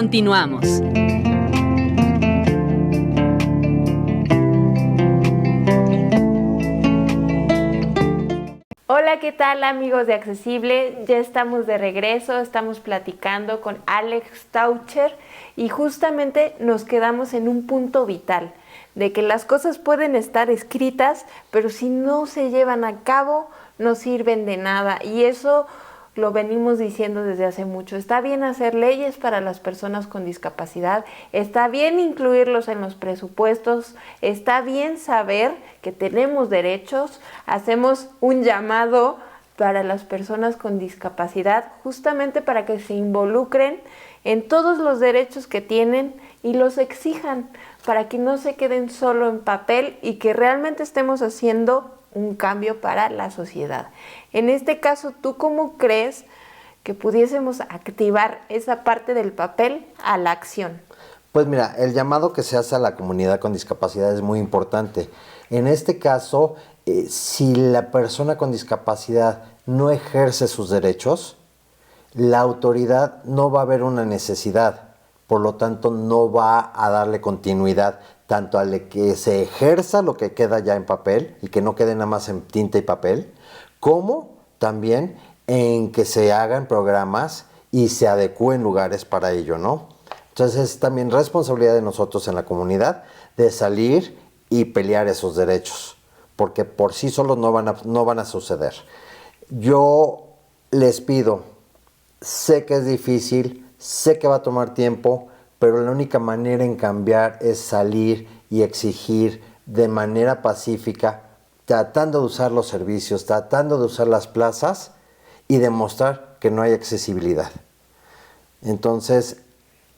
Continuamos. Hola, ¿qué tal amigos de Accesible? Ya estamos de regreso, estamos platicando con Alex Taucher y justamente nos quedamos en un punto vital, de que las cosas pueden estar escritas, pero si no se llevan a cabo, no sirven de nada. Y eso lo venimos diciendo desde hace mucho. Está bien hacer leyes para las personas con discapacidad, está bien incluirlos en los presupuestos, está bien saber que tenemos derechos. Hacemos un llamado para las personas con discapacidad justamente para que se involucren en todos los derechos que tienen y los exijan, para que no se queden solo en papel y que realmente estemos haciendo un cambio para la sociedad. En este caso, ¿tú cómo crees que pudiésemos activar esa parte del papel a la acción? Pues mira, el llamado que se hace a la comunidad con discapacidad es muy importante. En este caso, si la persona con discapacidad no ejerce sus derechos, la autoridad no va a ver una necesidad, por lo tanto no va a darle continuidad tanto a que se ejerza lo que queda ya en papel y que no quede nada más en tinta y papel, como también en que se hagan programas y se adecúen lugares para ello, ¿no? Entonces es también responsabilidad de nosotros en la comunidad de salir y pelear esos derechos, porque por sí solos no van a suceder. Yo les pido, sé que es difícil, sé que va a tomar tiempo, pero la única manera en cambiar es salir y exigir de manera pacífica, tratando de usar los servicios, tratando de usar las plazas y demostrar que no hay accesibilidad. Entonces,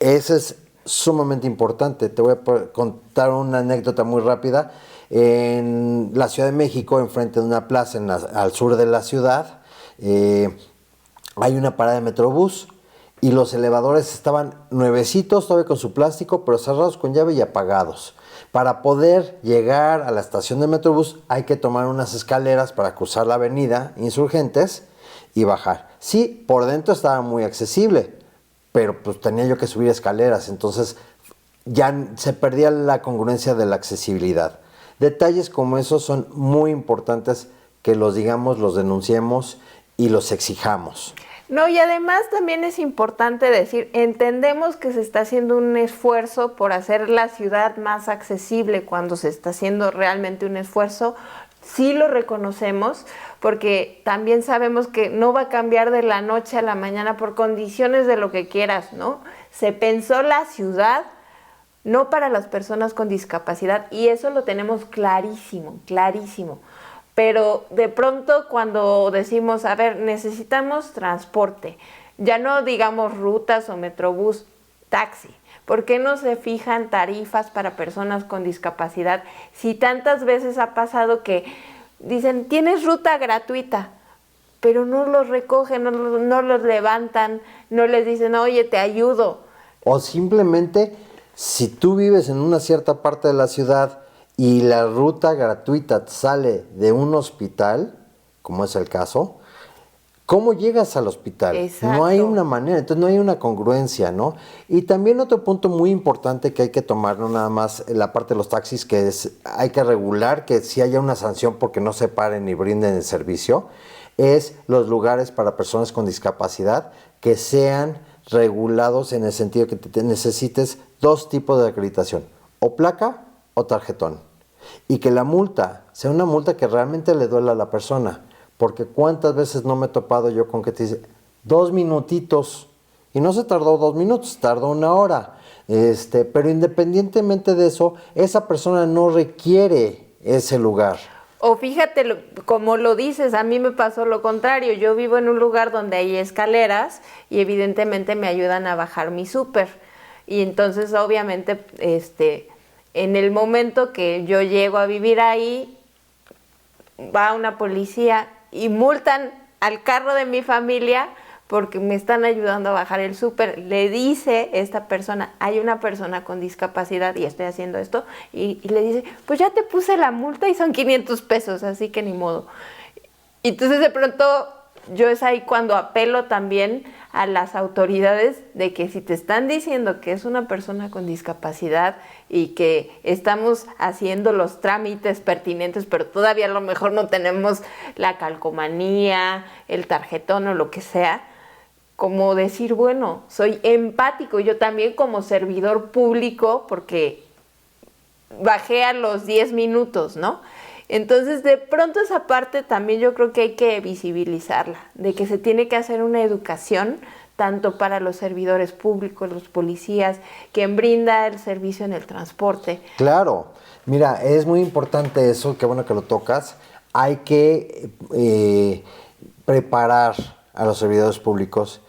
eso es sumamente importante. Te voy a contar una anécdota muy rápida. En la Ciudad de México, enfrente de una plaza al sur de la ciudad, hay una parada de Metrobús y los elevadores estaban nuevecitos, todavía con su plástico, pero cerrados con llave y apagados. Para poder llegar a la estación de Metrobús hay que tomar unas escaleras para cruzar la avenida Insurgentes y bajar. Sí, por dentro estaba muy accesible, pero pues tenía yo que subir escaleras, entonces ya se perdía la congruencia de la accesibilidad. Detalles como esos son muy importantes que los digamos, los denunciemos y los exijamos. No, y además también es importante decir, entendemos que se está haciendo un esfuerzo por hacer la ciudad más accesible cuando se está haciendo realmente un esfuerzo. Sí lo reconocemos, porque también sabemos que no va a cambiar de la noche a la mañana por condiciones de lo que quieras, ¿no? Se pensó la ciudad no para las personas con discapacidad y eso lo tenemos clarísimo, clarísimo. Pero de pronto cuando decimos, a ver, necesitamos transporte, ya no digamos rutas o metrobús, taxi. ¿Por qué no se fijan tarifas para personas con discapacidad? Si tantas veces ha pasado que dicen, tienes ruta gratuita, pero no los recogen, no los levantan, no les dicen, oye, te ayudo. O simplemente, si tú vives en una cierta parte de la ciudad y la ruta gratuita sale de un hospital, como es el caso, ¿cómo llegas al hospital? Exacto. No hay una manera, entonces no hay una congruencia, ¿no? Y también otro punto muy importante que hay que tomar, no nada más la parte de los taxis, que es, hay que regular que si haya una sanción porque no se paren ni brinden el servicio, es los lugares para personas con discapacidad que sean regulados en el sentido que te necesites dos tipos de acreditación, o placa o tarjetón. Y que la multa sea una multa que realmente le duela a la persona. Porque cuántas veces no me he topado yo con que te dice 2 minutitos. Y no se tardó 2 minutos, tardó 1 hora. Pero independientemente de eso, esa persona no requiere ese lugar. O fíjate, como lo dices, a mí me pasó lo contrario. Yo vivo en un lugar donde hay escaleras y evidentemente me ayudan a bajar mi súper. Y entonces obviamente en el momento que yo llego a vivir ahí, va una policía y multan al carro de mi familia porque me están ayudando a bajar el súper. Le dice esta persona, hay una persona con discapacidad y estoy haciendo esto, y le dice, pues ya te puse la multa y son 500 pesos, así que ni modo. Y entonces de pronto yo es ahí cuando apelo también a las autoridades de que si te están diciendo que es una persona con discapacidad y que estamos haciendo los trámites pertinentes, pero todavía a lo mejor no tenemos la calcomanía, el tarjetón o lo que sea, como decir, bueno, soy empático, yo también como servidor público, porque bajé a los 10 minutos, ¿no? Entonces, de pronto esa parte también yo creo que hay que visibilizarla, de que se tiene que hacer una educación tanto para los servidores públicos, los policías, quien brinda el servicio en el transporte. Claro, mira, es muy importante eso, qué bueno que lo tocas. Hay que preparar a los servidores públicos,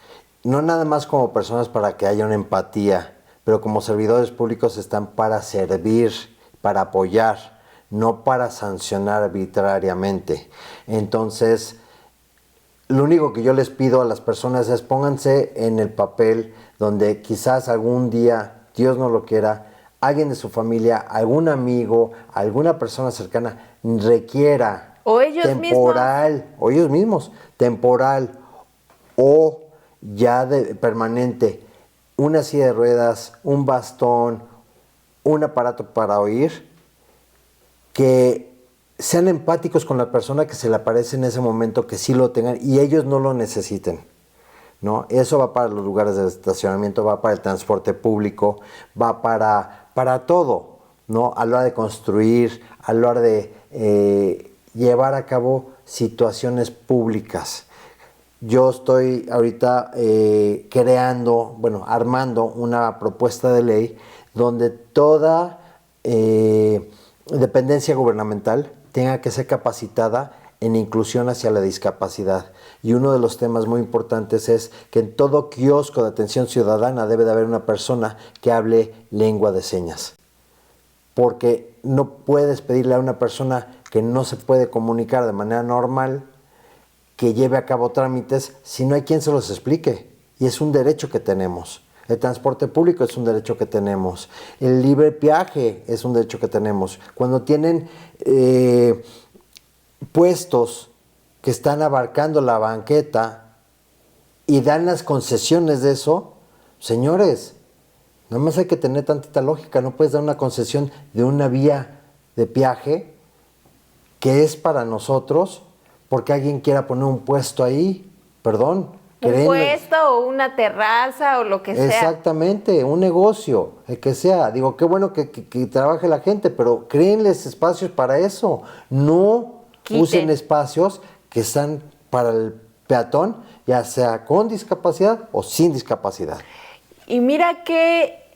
no nada más como personas para que haya una empatía, pero como servidores públicos están para servir, para apoyar, no para sancionar arbitrariamente. Entonces, lo único que yo les pido a las personas es pónganse en el papel donde quizás algún día, Dios no lo quiera, alguien de su familia, algún amigo, alguna persona cercana requiera o ellos temporal, o ellos mismos, temporal o ya de permanente, una silla de ruedas, un bastón, un aparato para oír, que sean empáticos con la persona que se le aparece en ese momento, que sí lo tengan y ellos no lo necesiten, ¿no? Eso va para los lugares de estacionamiento, va para el transporte público, va para todo, ¿no? A la hora de construir, a la hora de llevar a cabo situaciones públicas. Yo estoy ahorita armando una propuesta de ley donde toda dependencia gubernamental tenga que ser capacitada en inclusión hacia la discapacidad. Y uno de los temas muy importantes es que en todo kiosco de atención ciudadana debe de haber una persona que hable lengua de señas. Porque no puedes pedirle a una persona que no se puede comunicar de manera normal que lleve a cabo trámites si no hay quien se los explique. Y es un derecho que tenemos. El transporte público es un derecho que tenemos. El libre viaje es un derecho que tenemos. Cuando tienen puestos que están abarcando la banqueta y dan las concesiones de eso, señores, nada más hay que tener tantita lógica. No puedes dar una concesión de una vía de peaje que es para nosotros porque alguien quiera poner un puesto ahí. Perdón. Un puesto o una terraza o lo que sea. Exactamente, un negocio, el que sea. Digo, qué bueno que trabaje la gente, pero créenles espacios para eso. No usen espacios que están para el peatón, ya sea con discapacidad o sin discapacidad. Y mira qué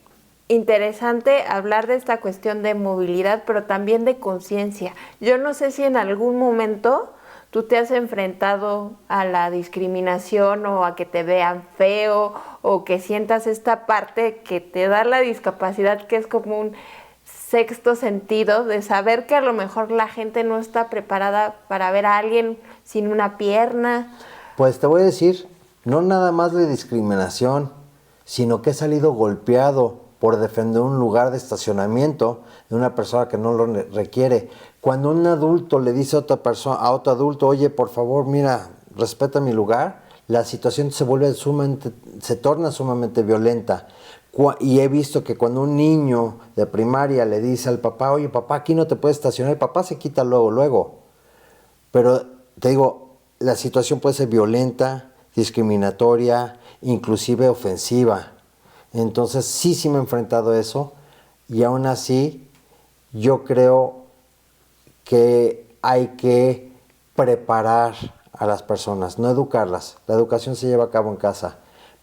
interesante hablar de esta cuestión de movilidad, pero también de conciencia. Yo no sé si en algún momento tú te has enfrentado a la discriminación o a que te vean feo o que sientas esta parte que te da la discapacidad, que es como un sexto sentido de saber que a lo mejor la gente no está preparada para ver a alguien sin una pierna. Pues te voy a decir, no nada más de discriminación, sino que he salido golpeado por defender un lugar de estacionamiento de una persona que no lo requiere. Cuando un adulto le dice a otra persona, a otro adulto, oye, por favor, mira, respeta mi lugar, la situación se torna sumamente violenta. Y he visto que cuando un niño de primaria le dice al papá, oye, papá, aquí no te puedes estacionar, el papá se quita luego. Pero te digo, la situación puede ser violenta, discriminatoria, inclusive ofensiva. Entonces sí me he enfrentado a eso y aún así yo creo que hay que preparar a las personas, no educarlas. La educación se lleva a cabo en casa,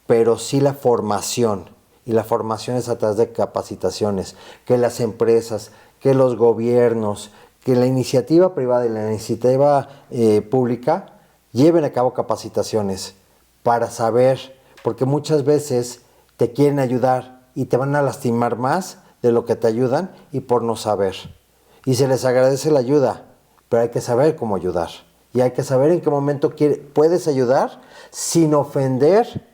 pero sí la formación. Y la formación es a través de capacitaciones, que las empresas, que los gobiernos, que la iniciativa privada y la iniciativa pública lleven a cabo capacitaciones para saber, porque muchas veces te quieren ayudar y te van a lastimar más de lo que te ayudan y por no saber. Y se les agradece la ayuda, pero hay que saber cómo ayudar. Y hay que saber en qué momento puedes ayudar sin ofender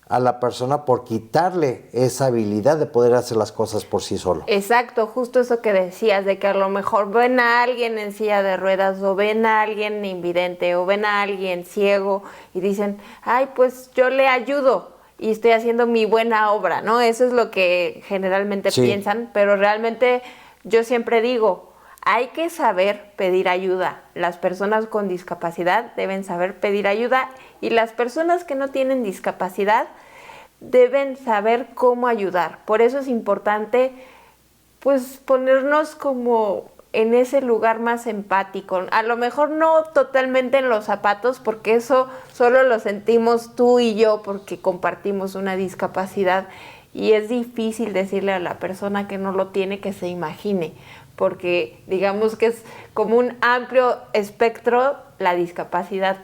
a la persona por quitarle esa habilidad de poder hacer las cosas por sí solo. Exacto, justo eso que decías, de que a lo mejor ven a alguien en silla de ruedas o ven a alguien invidente o ven a alguien ciego y dicen, ay, pues yo le ayudo y estoy haciendo mi buena obra, ¿no? Eso es lo que generalmente piensan, pero realmente yo siempre digo, hay que saber pedir ayuda. Las personas con discapacidad deben saber pedir ayuda y las personas que no tienen discapacidad deben saber cómo ayudar. Por eso es importante, pues, ponernos como en ese lugar más empático. A lo mejor no totalmente en los zapatos, porque eso solo lo sentimos tú y yo porque compartimos una discapacidad y es difícil decirle a la persona que no lo tiene que se imagine, porque digamos que es como un amplio espectro la discapacidad.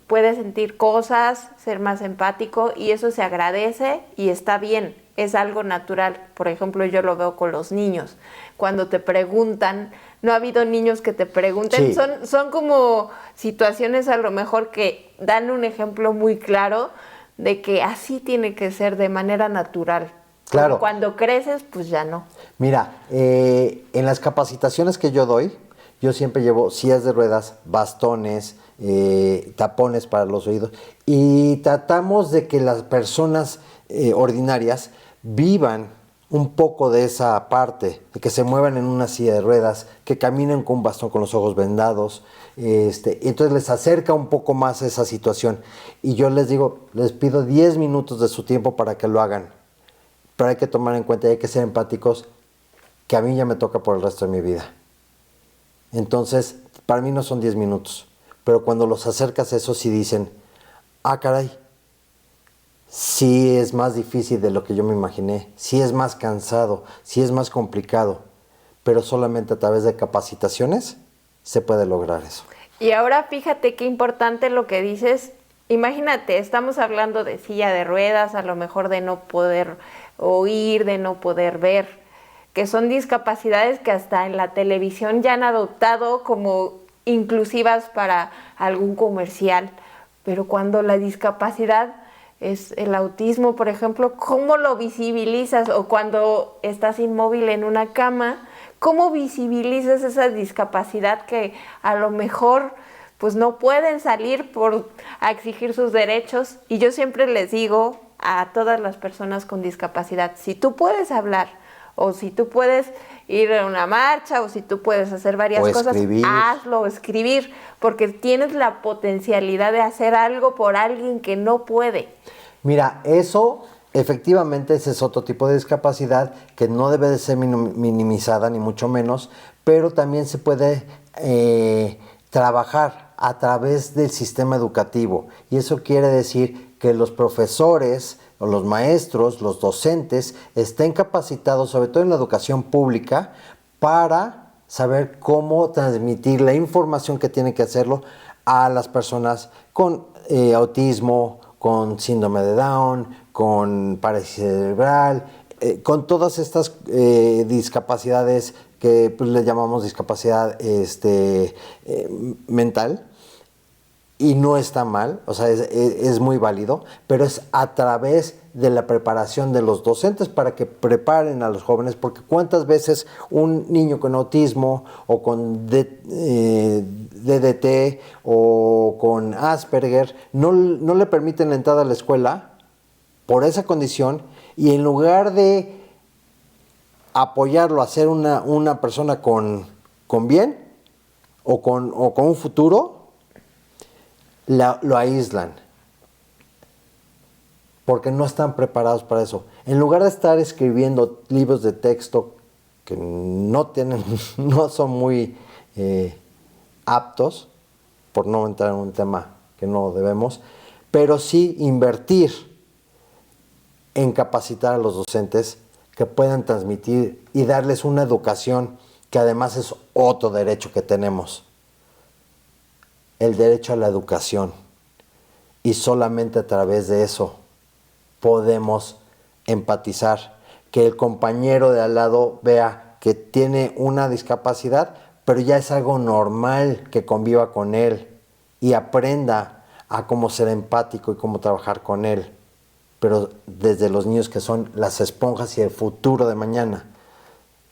Puede sentir cosas, ser más empático y eso se agradece y está bien, es algo natural. Por ejemplo, yo lo veo con los niños. Cuando te preguntan, no ha habido niños que te pregunten, son como situaciones a lo mejor que dan un ejemplo muy claro de que así tiene que ser de manera natural. Claro. Cuando creces, pues ya no. Mira, en las capacitaciones que yo doy, yo siempre llevo sillas de ruedas, bastones, tapones para los oídos y tratamos de que las personas ordinarias vivan un poco de esa parte, de que se muevan en una silla de ruedas, que caminen con un bastón con los ojos vendados, entonces les acerca un poco más esa situación y yo les digo, les pido 10 minutos de su tiempo para que lo hagan, pero hay que tomar en cuenta y hay que ser empáticos que a mí ya me toca por el resto de mi vida. Entonces, para mí no son 10 minutos, pero cuando los acercas a eso sí dicen, ah, caray, sí es más difícil de lo que yo me imaginé, sí es más cansado, sí es más complicado, pero solamente a través de capacitaciones se puede lograr eso. Y ahora fíjate qué importante lo que dices. Imagínate, estamos hablando de silla de ruedas, a lo mejor de no poder oír, de no poder ver, que son discapacidades que hasta en la televisión ya han adoptado como inclusivas para algún comercial. Pero cuando la discapacidad es el autismo, por ejemplo, ¿cómo lo visibilizas? O cuando estás inmóvil en una cama, ¿cómo visibilizas esa discapacidad que a lo mejor pues no pueden salir a exigir sus derechos? Y yo siempre les digo a todas las personas con discapacidad, si tú puedes hablar, o si tú puedes ir a una marcha, o si tú puedes hacer varias cosas, hazlo, escribir, porque tienes la potencialidad de hacer algo por alguien que no puede. Mira, eso efectivamente ese es otro tipo de discapacidad que no debe de ser minimizada, ni mucho menos, pero también se puede trabajar a través del sistema educativo. Y eso quiere decir que los profesores, o los maestros, los docentes, estén capacitados, sobre todo en la educación pública, para saber cómo transmitir la información que tienen que hacerlo a las personas con autismo, con síndrome de Down, con parálisis cerebral, con todas estas discapacidades que pues, le llamamos discapacidad mental. Y no está mal, o sea, es muy válido, pero es a través de la preparación de los docentes para que preparen a los jóvenes, porque cuántas veces un niño con autismo o con DDT o con Asperger no le permiten la entrada a la escuela por esa condición y en lugar de apoyarlo a ser una persona con bien o con un futuro, lo aíslan porque no están preparados para eso. En lugar de estar escribiendo libros de texto que no son muy aptos, por no entrar en un tema que no debemos, pero sí invertir en capacitar a los docentes que puedan transmitir y darles una educación que además es otro derecho que tenemos. El derecho a la educación y solamente a través de eso podemos empatizar, que el compañero de al lado vea que tiene una discapacidad, pero ya es algo normal que conviva con él y aprenda a cómo ser empático y cómo trabajar con él. pero desde los niños que son las esponjas y el futuro de mañana.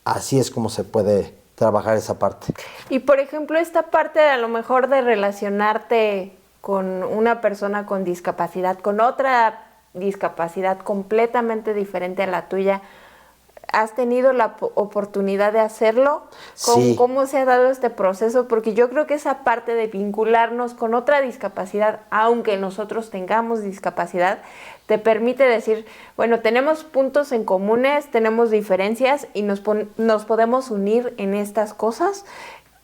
Así es como se puede trabajar esa parte. Y por ejemplo, esta parte a lo mejor de relacionarte con una persona con discapacidad, con otra discapacidad completamente diferente a la tuya, ¿has tenido la oportunidad de hacerlo? Sí. ¿Cómo se ha dado este proceso? Porque yo creo que esa parte de vincularnos con otra discapacidad, aunque nosotros tengamos discapacidad, te permite decir, bueno, tenemos puntos en comunes, tenemos diferencias y nos podemos unir en estas cosas.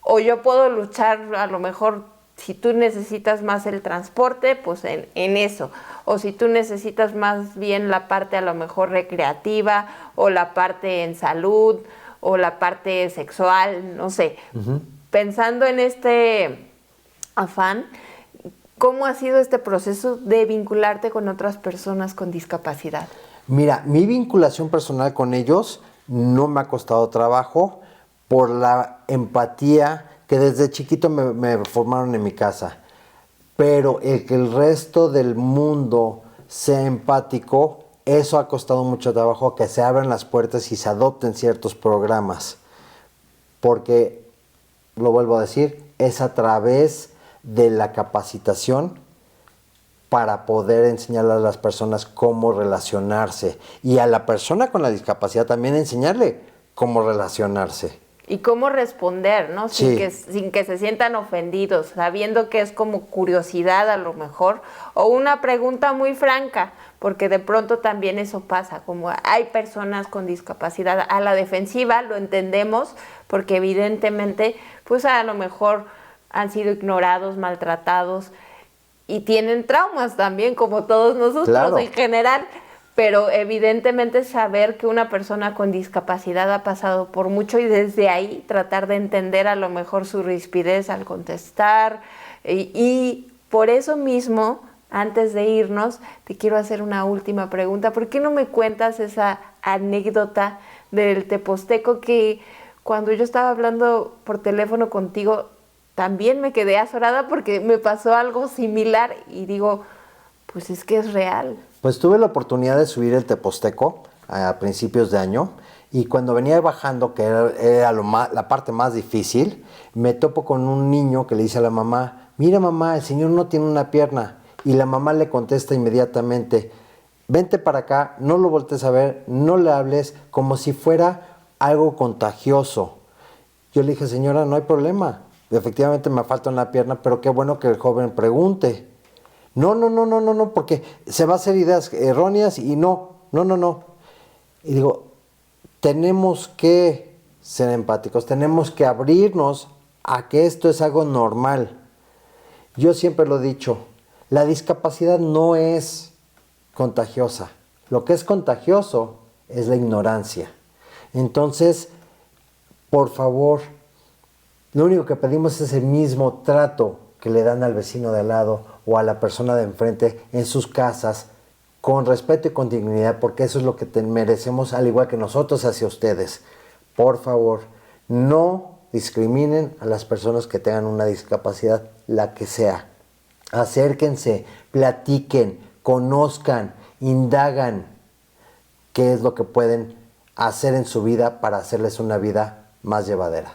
O yo puedo luchar, a lo mejor, si tú necesitas más el transporte, pues en eso. O si tú necesitas más bien la parte a lo mejor recreativa, o la parte en salud, o la parte sexual, no sé. Uh-huh. Pensando en este afán, ¿cómo ha sido este proceso de vincularte con otras personas con discapacidad? Mira, mi vinculación personal con ellos no me ha costado trabajo por la empatía que desde chiquito me formaron en mi casa. Pero el que el resto del mundo sea empático, eso ha costado mucho trabajo, que se abran las puertas y se adopten ciertos programas. Porque, lo vuelvo a decir, es a través de la capacitación para poder enseñarle a las personas cómo relacionarse. Y a la persona con la discapacidad también enseñarle cómo relacionarse. Y cómo responder, ¿no? Sí. Sin que se sientan ofendidos, sabiendo que es como curiosidad a lo mejor, o una pregunta muy franca, porque de pronto también eso pasa, como hay personas con discapacidad a la defensiva, lo entendemos, porque evidentemente, pues a lo mejor han sido ignorados, maltratados, y tienen traumas también, como todos nosotros. Claro. En general. Pero evidentemente saber que una persona con discapacidad ha pasado por mucho y desde ahí tratar de entender a lo mejor su rispidez al contestar. Y por eso mismo, antes de irnos, te quiero hacer una última pregunta. ¿Por qué no me cuentas esa anécdota del teposteco que cuando yo estaba hablando por teléfono contigo también me quedé azorada porque me pasó algo similar y digo, pues es que es real? Pues tuve la oportunidad de subir el Teposteco a principios de año y cuando venía bajando, que era la parte más difícil, me topo con un niño que le dice a la mamá, mira mamá, el señor no tiene una pierna. Y la mamá le contesta inmediatamente, vente para acá, no lo voltees a ver, no le hables, como si fuera algo contagioso. Yo le dije, señora, no hay problema, efectivamente me falta una pierna, pero qué bueno que el joven pregunte. No, porque se va a hacer ideas erróneas y no. Y digo, tenemos que ser empáticos, tenemos que abrirnos a que esto es algo normal. Yo siempre lo he dicho, la discapacidad no es contagiosa. Lo que es contagioso es la ignorancia. Entonces, por favor, lo único que pedimos es el mismo trato que le dan al vecino de al lado o a la persona de enfrente en sus casas, con respeto y con dignidad, porque eso es lo que merecemos, al igual que nosotros hacia ustedes. Por favor, no discriminen a las personas que tengan una discapacidad, la que sea. Acérquense, platiquen, conozcan, indagan qué es lo que pueden hacer en su vida para hacerles una vida más llevadera.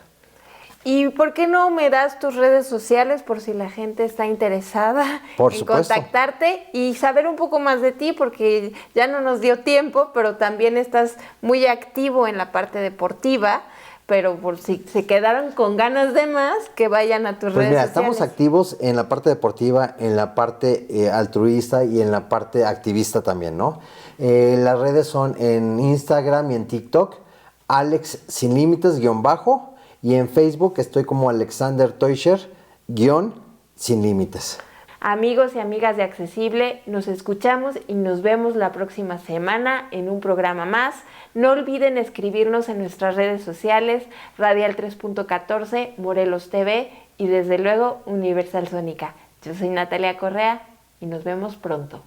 ¿Y por qué no me das tus redes sociales por si la gente está interesada en contactarte y saber un poco más de ti? Porque ya no nos dio tiempo, pero también estás muy activo en la parte deportiva, pero por si se quedaron con ganas de más, que vayan a tus redes sociales. Estamos activos en la parte deportiva, en la parte altruista y en la parte activista también, ¿no? Las redes son en Instagram y en TikTok, Alex Sin Límites _ y en Facebook estoy como Alexander Teuscher _Sin Límites. Amigos y amigas de Accesible, nos escuchamos y nos vemos la próxima semana en un programa más. No olviden escribirnos en nuestras redes sociales, Radial 3.14, Morelos TV y desde luego Universal Sónica. Yo soy Natalia Correa y nos vemos pronto.